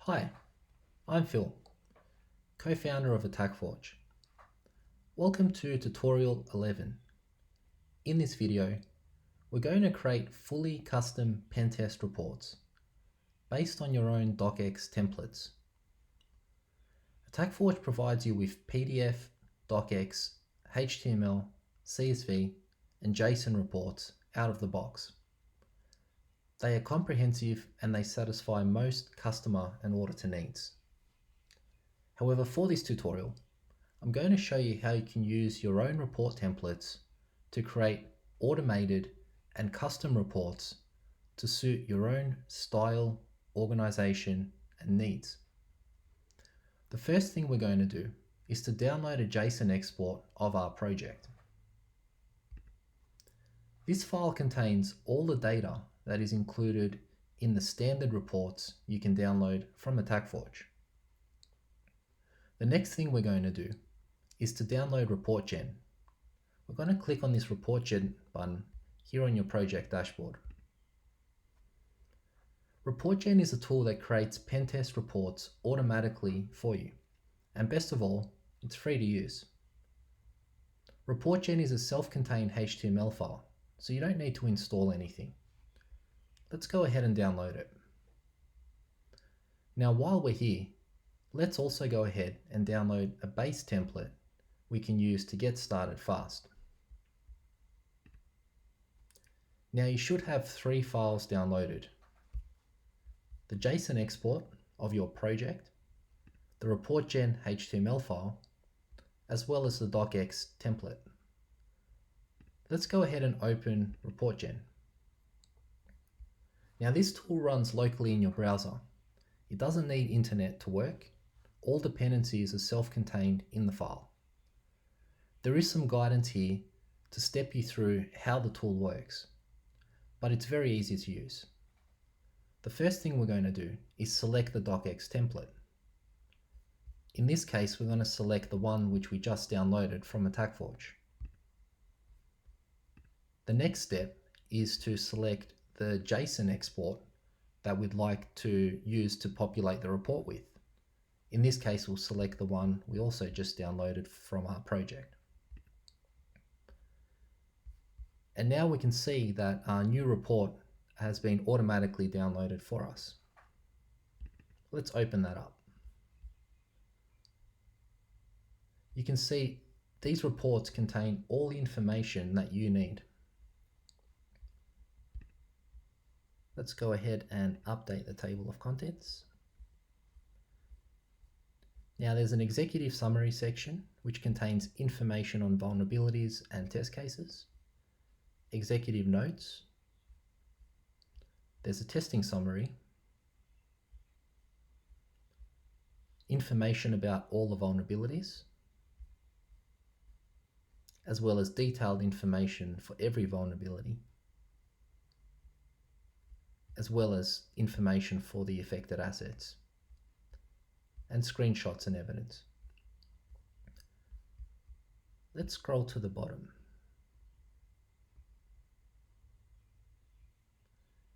Hi, I'm Phil, co-founder of AttackForge. Welcome to tutorial 11. In this video, we're going to create fully custom Pentest reports based on your own DOCX templates. AttackForge provides you with PDF, DOCX, HTML, CSV, and JSON reports out of the box. They are comprehensive and they satisfy most customer and auditor needs. However, for this tutorial, I'm going to show you how you can use your own report templates to create automated and custom reports to suit your own style, organization, and needs. The first thing we're going to do is to download a JSON export of our project. This file contains all the data that is included in the standard reports you can download from AttackForge. The next thing we're going to do is to download ReportGen. We're going to click on this ReportGen button here on your project dashboard. ReportGen is a tool that creates Pentest reports automatically for you. And best of all, it's free to use. ReportGen is a self-contained HTML file, so you don't need to install anything. Let's go ahead and download it. Now, while we're here, let's also go ahead and download a base template we can use to get started fast. Now you should have 3 files downloaded: the JSON export of your project, the ReportGen HTML file, as well as the DOCX template. Let's go ahead and open ReportGen. Now this tool runs locally in your browser. It doesn't need internet to work. All dependencies are self-contained in the file. There is some guidance here to step you through how the tool works, but it's very easy to use. The first thing we're going to do is select the DOCX template. In this case, we're going to select the one which we just downloaded from AttackForge. The next step is to select the JSON export that we'd like to use to populate the report with. In this case, we'll select the one we also just downloaded from our project. And now we can see that our new report has been automatically downloaded for us. Let's open that up. You can see these reports contain all the information that you need. Let's go ahead and update the table of contents. Now there's an executive summary section which contains information on vulnerabilities and test cases, executive notes, there's a testing summary, information about all the vulnerabilities, as well as detailed information for every vulnerability, as well as information for the affected assets, and screenshots and evidence. Let's scroll to the bottom.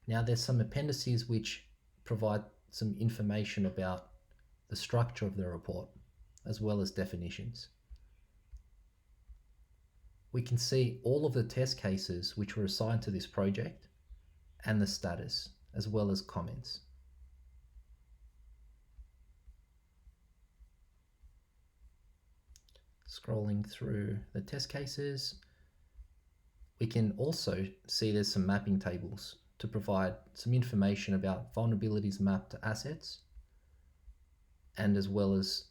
Now there's some appendices which provide some information about the structure of the report, as well as definitions. We can see all of the test cases which were assigned to this project and the status, as well as comments. Scrolling through the test cases, we can also see there's some mapping tables to provide some information about vulnerabilities mapped to assets, and as well as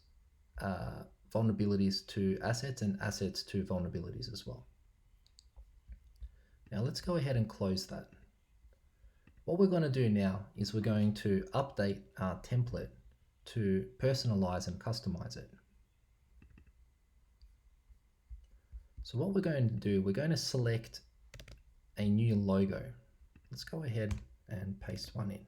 vulnerabilities to assets and assets to vulnerabilities as well. Now let's go ahead and close that. What we're going to do now is we're going to update our template to personalize and customize it. So what we're going to do, we're going to select a new logo. Let's go ahead and paste one in.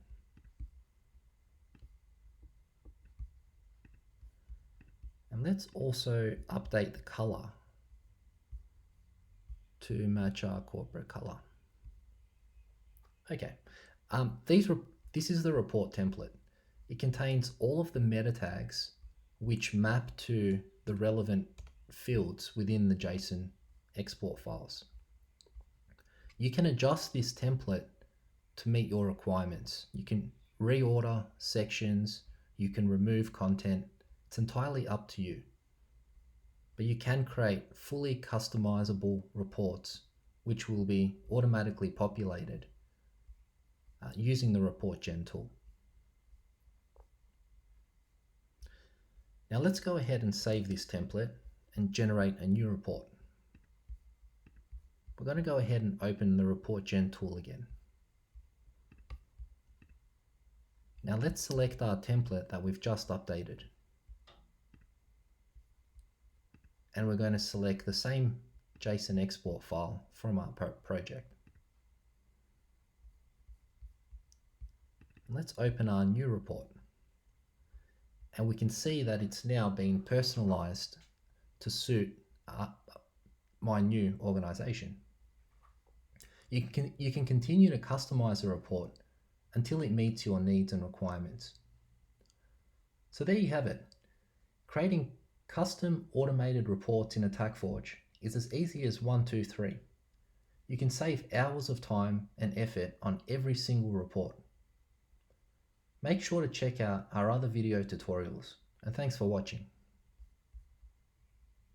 And let's also update the color to match our corporate color. Okay, this is the report template. It contains all of the meta tags which map to the relevant fields within the JSON export files. You can adjust this template to meet your requirements. You can reorder sections, you can remove content. It's entirely up to you. But you can create fully customizable reports which will be automatically populated using the ReportGen tool. Now let's go ahead and save this template and generate a new report. We're going to go ahead and open the ReportGen tool again. Now let's select our template that we've just updated. And we're going to select the same JSON export file from our project. Let's open our new report. And we can see that it's now been personalized to suit my new organization. You can continue to customize a report until it meets your needs and requirements. So there you have it. Creating custom automated reports in AttackForge is as easy as 1, 2, 3. You can save hours of time and effort on every single report. Make sure to check out our other video tutorials, and thanks for watching.